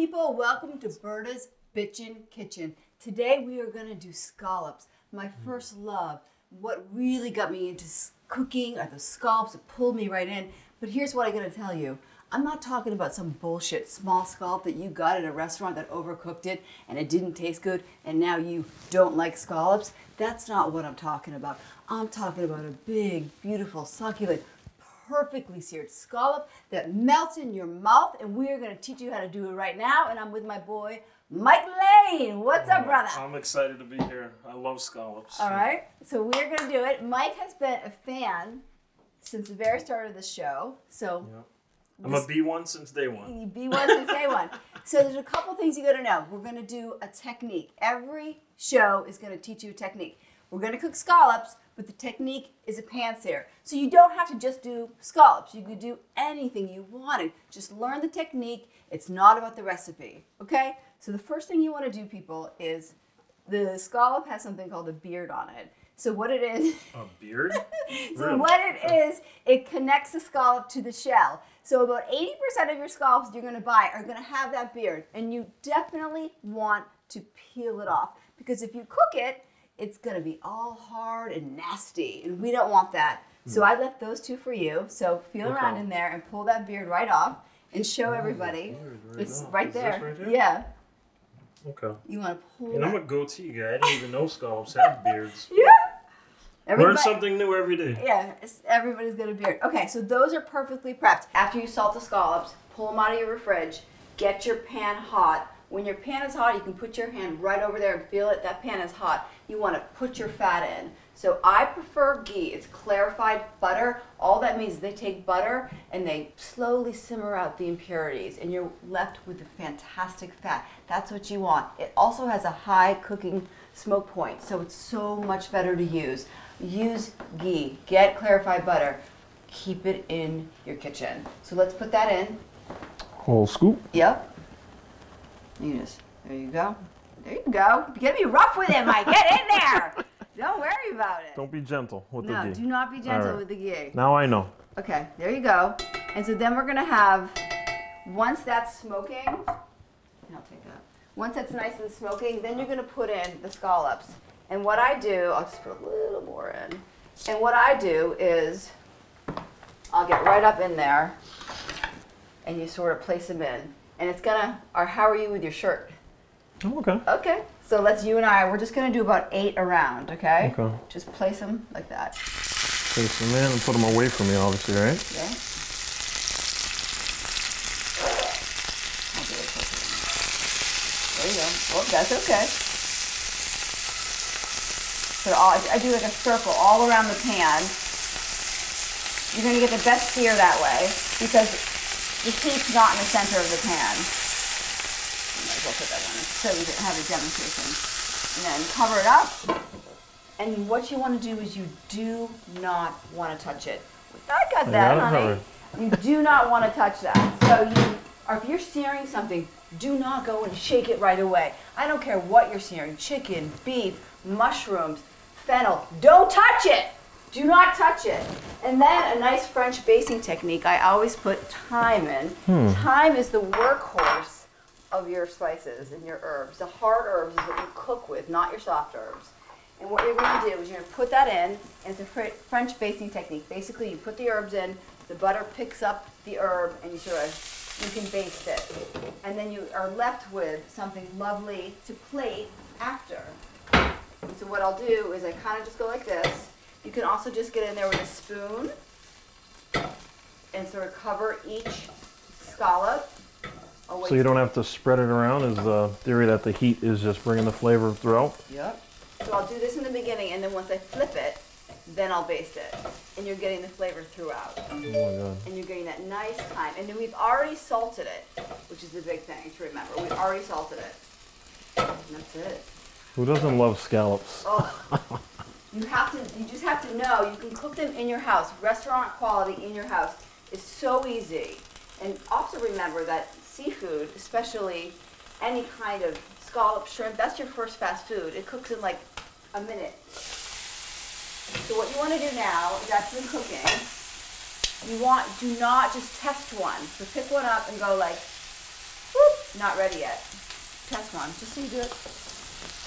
people, welcome to Berta's Bitchin Kitchen. Today we are going to do scallops, my first love. What really got me into cooking are the scallops that pulled me right in. But here's what I got to tell you. I'm not talking about some bullshit small scallop that you got at a restaurant that overcooked it and it didn't taste good and now you don't like scallops. That's not what I'm talking about. I'm talking about a big, beautiful, succulent, perfectly seared scallop that melts in your mouth, and we are going to teach you how to do it right now. And I'm with my boy Mike Lane. What's up, brother? I'm excited to be here. I love scallops. All right, so we're going to do it. Mike has been a fan since the very start of the show. So yep. I'm a B1 since day one. B1 since day one. So there's a couple things you got to know. We're going to do a technique. Every show is going to teach you a technique. We're going to cook scallops, but the technique is a pan sear. So you don't have to just do scallops. You could do anything you wanted. Just learn the technique. It's not about the recipe, okay? So the first thing you want to do, people, is the scallop has something called a beard on it. So what it is... A beard? So Really? what it is, it connects the scallop to the shell. So about 80% of your scallops you're going to buy are going to have that beard. And you definitely want to peel it off. Because if you cook it, it's going to be all hard and nasty, and we don't want that. So I left those two for you. So feel around in there and pull that beard right off and show everybody. It's right there. Right here? Yeah. Okay. You want to pull And I'm a that. goatee guy. I didn't even know scallops had beards. Yeah. Learn something new every day. Yeah, everybody's got a beard. Okay, so those are perfectly prepped. After you salt the scallops, pull them out of your fridge. Get your pan hot. When your pan is hot, you can put your hand right over there and feel it. That pan is hot. You want to put your fat in. So I prefer ghee. It's clarified butter. All that means is they take butter and they slowly simmer out the impurities, and you're left with a fantastic fat. That's what you want. It also has a high cooking smoke point, so it's so much better to use. Use ghee. Get clarified butter. Keep it in your kitchen. So let's put that in. Whole scoop. Yep. You just, there you go. There you go. You gotta be rough with it, Mike. Get in there. Don't worry about it. Don't be gentle with the ghee. No, do not be gentle with the ghee. Now I know. Okay, there you go. And so then we're gonna have, once that's smoking, I'll take that. Once that's nice and smoking, then you're gonna put in the scallops. And what I do, I'll just put a little more in. And what I do is, I'll get right up in there, and you sort of place them in. And it's gonna, or how are you with your shirt? Oh, okay. Okay, so you and I, we're just gonna do about 8 around, okay? Okay. Just place them like that. Place them in and put them away from me, obviously, right? Yeah. I'll do it quickly. There you go. Oh, that's okay. So I do like a circle all around the pan. You're gonna get the best sear that way because the heat's not in the center of the pan. Might as well put that on so we can have a demonstration. And then cover it up. And what you want to do is you do not want to touch it. I got that, honey. You do not want to touch that. So or if you're searing something, do not go and shake it right away. I don't care what you're searing, chicken, beef, mushrooms, fennel. Don't touch it. Do not touch it. And then a nice French basting technique, I always put thyme in. Thyme is the workhorse of your spices and your herbs. The hard herbs is what you cook with, not your soft herbs. And what you're going to do is you're going to put that in, and it's a French basting technique. Basically, you put the herbs in, the butter picks up the herb, and you can baste it. And then you are left with something lovely to plate after. And so what I'll do is I kind of just go like this. You can also just get in there with a spoon and sort of cover each scallop. So you don't have to spread it around, is the theory that the heat is just bringing the flavor throughout? Yep. So I'll do this in the beginning, and then once I flip it, then I'll baste it. And you're getting the flavor throughout. Oh my God. And you're getting that nice thyme. And then we've already salted it, which is the big thing to remember. We've already salted it. And that's it. Who doesn't love scallops? Oh. You just have to know you can cook them in your house. Restaurant quality in your house is so easy. And also remember that seafood, especially any kind of scallop, shrimp, that's your first fast food. It cooks in like a minute. So what you want to do now is after the cooking, do not just test one. So pick one up and go like, whoop, not ready yet. Test one, just so you do it.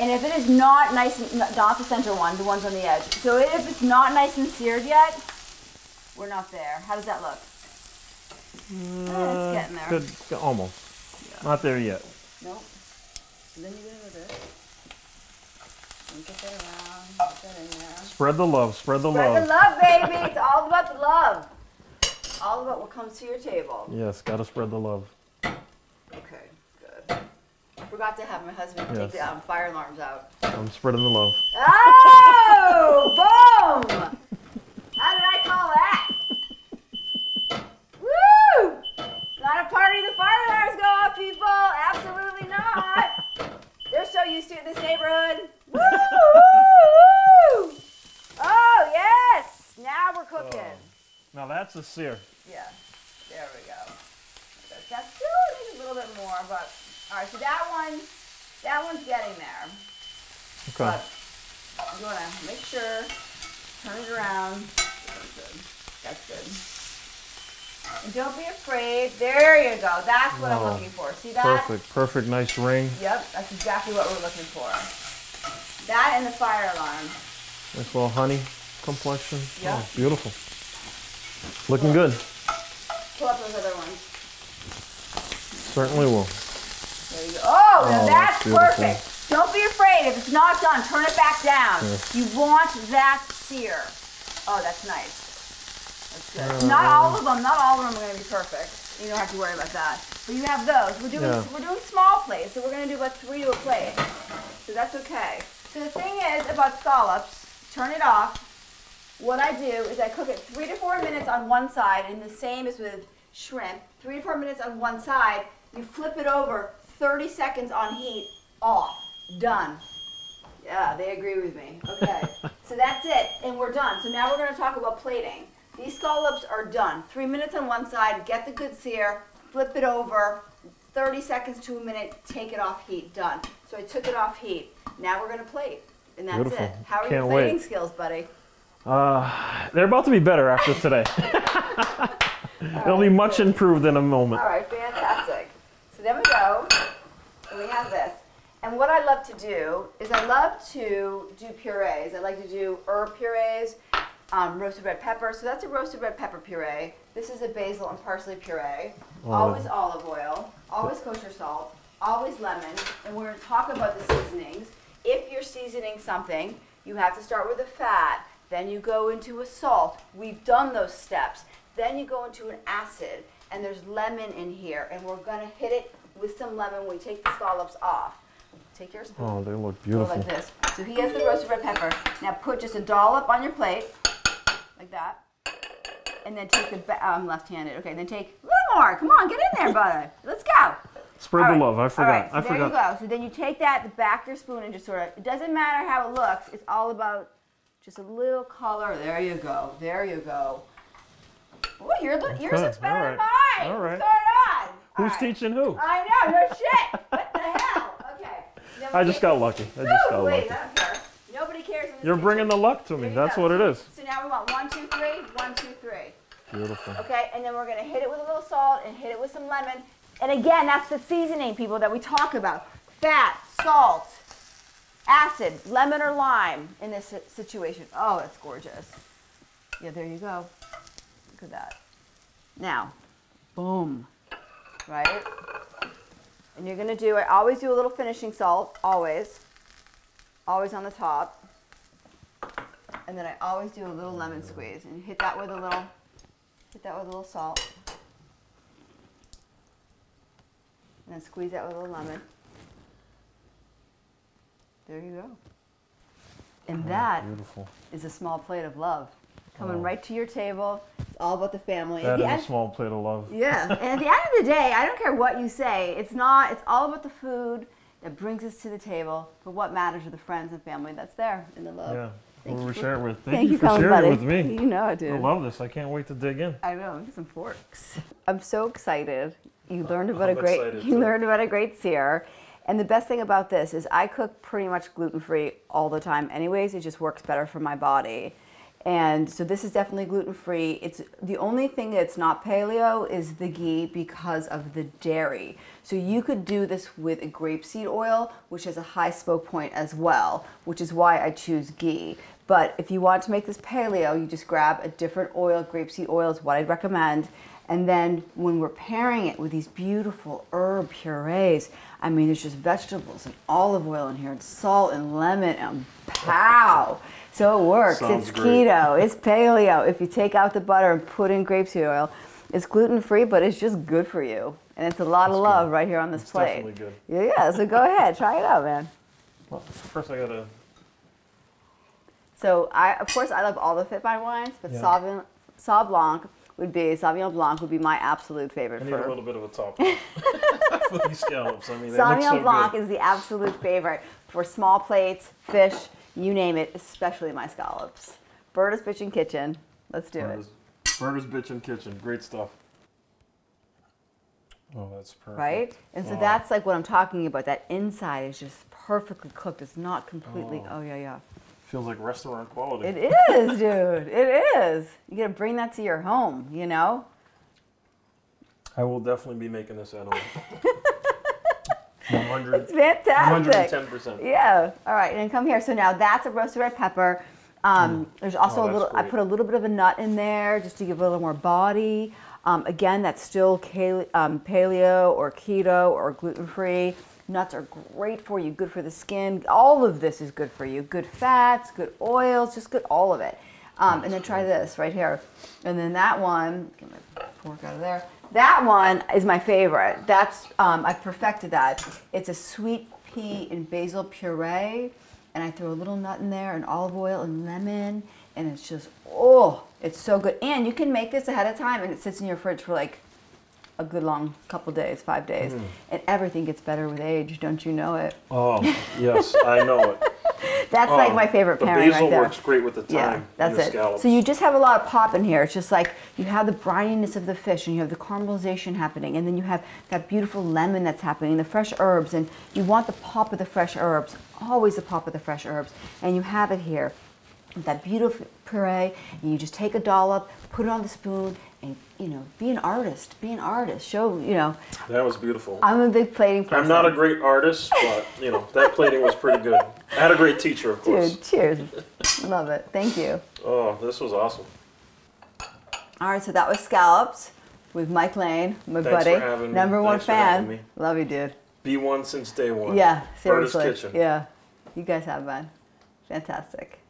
And if it is not nice, and not the center one, the ones on the edge. So if it's not nice and seared yet, we're not there. How does that look? It's getting there. Good, almost. Yeah. Not there yet. Nope. So then you're gonna go this. And get that around. Get that in there. Spread the love. Spread the love. Spread the love, baby. It's all about the love. All about what comes to your table. Yes, gotta spread the love. Okay, good. I forgot to have my husband take the fire alarms out. I'm spreading the love. Oh, boom! How did I call that? Woo! It's not a party the fire alarms go off, people. Absolutely not. They're so used to it in this neighborhood. Woo! Oh, yes! Now we're cooking. Now that's a sear. Yeah, there we go. That's still needs a little bit more, but all right. So that one's getting there. Okay. But you want to make sure, turn it around. That's good. That's good. And don't be afraid. There you go. That's what I'm looking for. See that? Perfect. Perfect. Nice ring. Yep. That's exactly what we're looking for. That and the fire alarm. Nice little honey complexion. Yep. Oh, beautiful. Looking good. Pull up those other ones. Certainly will. There you go. Oh, now that's perfect. Don't be afraid. If it's not done, turn it back down. Yes. You want that sear. Oh, that's nice. That's good. Not all of them. Not all of them are going to be perfect. You don't have to worry about that. But you have those. We're doing small plates, so we're going to do about 3 to a plate. So that's okay. So the thing is about scallops, turn it off. What I do is I cook it 3 to 4 minutes on one side, and the same as with shrimp. 3 to 4 minutes on one side. You flip it over, 30 seconds on heat, off. Done. Yeah, they agree with me. Okay, so that's it, and we're done. So now we're going to talk about plating. These scallops are done. 3 minutes on one side, get the good sear, flip it over, 30 seconds to a minute, take it off heat, done. So I took it off heat. Now we're going to plate, and that's Beautiful. it. How are Can't your plating wait. skills, buddy? They're about to be better after today. They'll be much improved in a moment. All right, fantastic. So then we go, and we have this. And what I love to do is I love to do purees. I like to do herb purees, roasted red pepper. So that's a roasted red pepper puree. This is a basil and parsley puree. Always olive oil, always kosher salt, always lemon. And we're going to talk about the seasonings. If you're seasoning something, you have to start with a fat. Then you go into a salt. We've done those steps. Then you go into an acid. And there's lemon in here. And we're going to hit it with some lemon when we take the scallops off. Take your spoon. Oh, they look beautiful. Like this. So he has the roasted red pepper. Now put just a dollop on your plate, like that. And then take the, I'm left-handed. Okay, then take a little more. Come on, get in there, buddy. Let's go. Spread the love. I forgot. All right, so I there forgot. you go. So then you take that, back your spoon, and just sort of, it doesn't matter how it looks. It's all about just a little color. There you go. There you go. Oh, yours looks better than mine. All right. What's going on? Who's teaching who? I know, no shit. What the hell? Okay. I just got lucky. I just got lucky. I don't care. Nobody cares in this You're kitchen. bringing the luck to me. That's what it is. So now we want 1, 2, 3, 1, 2, 3. Beautiful. Okay, and then we're going to hit it with a little salt and hit it with some lemon. And again, that's the seasoning, people, that we talk about. Fat, salt, acid, lemon or lime in this situation. Oh, that's gorgeous. Yeah, there you go. Look at that. Now, boom, right? And you're going to do, I always do a little finishing salt, always on the top. And then I always do a little lemon squeeze and hit that with a little salt. And then squeeze that with a little lemon. There you go. And that is a small plate of love coming right to your table. It's all about the family. That is a small plate of love. Yeah. And at the end of the day, I don't care what you say. It's all about the food that brings us to the table. But what matters are the friends and family that's there in the love. Yeah. Who we share it with. Thank you for coming, sharing buddy. it with me. You know I do. I love this. I can't wait to dig in. I know. Get some forks. I'm so excited. You learned about a great sear. And the best thing about this is I cook pretty much gluten-free all the time anyways. It just works better for my body. And so this is definitely gluten-free. It's the only thing that's not paleo is the ghee because of the dairy. So you could do this with a grapeseed oil, which has a high smoke point as well, which is why I choose ghee. But if you want to make this paleo, you just grab a different oil. Grapeseed oil is what I'd recommend. And then when we're pairing it with these beautiful herb purees, I mean, there's just vegetables and olive oil in here and salt and lemon and pow. So it works. Sounds it's great. keto. It's paleo. If you take out the butter and put in grapeseed oil, it's gluten-free, but it's just good for you. And it's a lot of love right here on this plate. Definitely good. Yeah, so go ahead. Try it out, man. Well, first I gotta... So, of course, I love all the FitVine wines, but Yeah. Sauvignon Blanc would be my absolute favorite. I need a little bit of a top for these scallops. I mean, they look Sauvignon so Blanc good. is the absolute favorite for small plates, fish, you name it, especially my scallops. Berta's Bitchin Kitchen. Let's do it. Berta's Bitchin Kitchen. Great stuff. Oh, that's perfect. Right? And so that's like what I'm talking about. That inside is just perfectly cooked. It's not completely, oh yeah. Feels like restaurant quality. It is, dude. It is. You gotta bring that to your home, you know? I will definitely be making this at home. 100, It's fantastic. 110%. Yeah. All right, and come here. So now that's a roasted red pepper. There's also a little, I put a little bit of a nut in there just to give it a little more body. Again, that's still paleo or keto or gluten-free. Nuts are great for you, good for the skin. All of this is good for you. Good fats, good oils, just good, all of it. And then try this right here. And then that one, get my fork out of there. That one is my favorite. That's, I've perfected that. It's a sweet pea and basil puree. And I throw a little nut in there and olive oil and lemon. And it's just, oh, it's so good. And you can make this ahead of time and it sits in your fridge for like a good long couple days, 5 days. And everything gets better with age, don't you know it? Oh, yes, I know it. That's like my favorite pairing right there. The basil works great with the thyme. Yeah, that's and the it. scallops. So you just have a lot of pop in here. It's just like you have the brininess of the fish and you have the caramelization happening and then you have that beautiful lemon that's happening, the fresh herbs, and you want the pop of the fresh herbs, always the pop of the fresh herbs, and you have it here. That beautiful puree, and you just take a dollop, put it on the spoon, and, you know, be an artist. Be an artist. Show, you know. That was beautiful. I'm a big plating person. I'm not a great artist, but, you know, that plating was pretty good. I had a great teacher, of course. Dude, cheers. Love it. Thank you. Oh, this was awesome. All right, so that was Scallops with Mike Lane, my Thanks buddy. for having me. Number one Thanks for having fan. me. Love you, dude. B1 since day one. Yeah, seriously. Berta's Kitchen. Yeah. You guys have fun. Fantastic.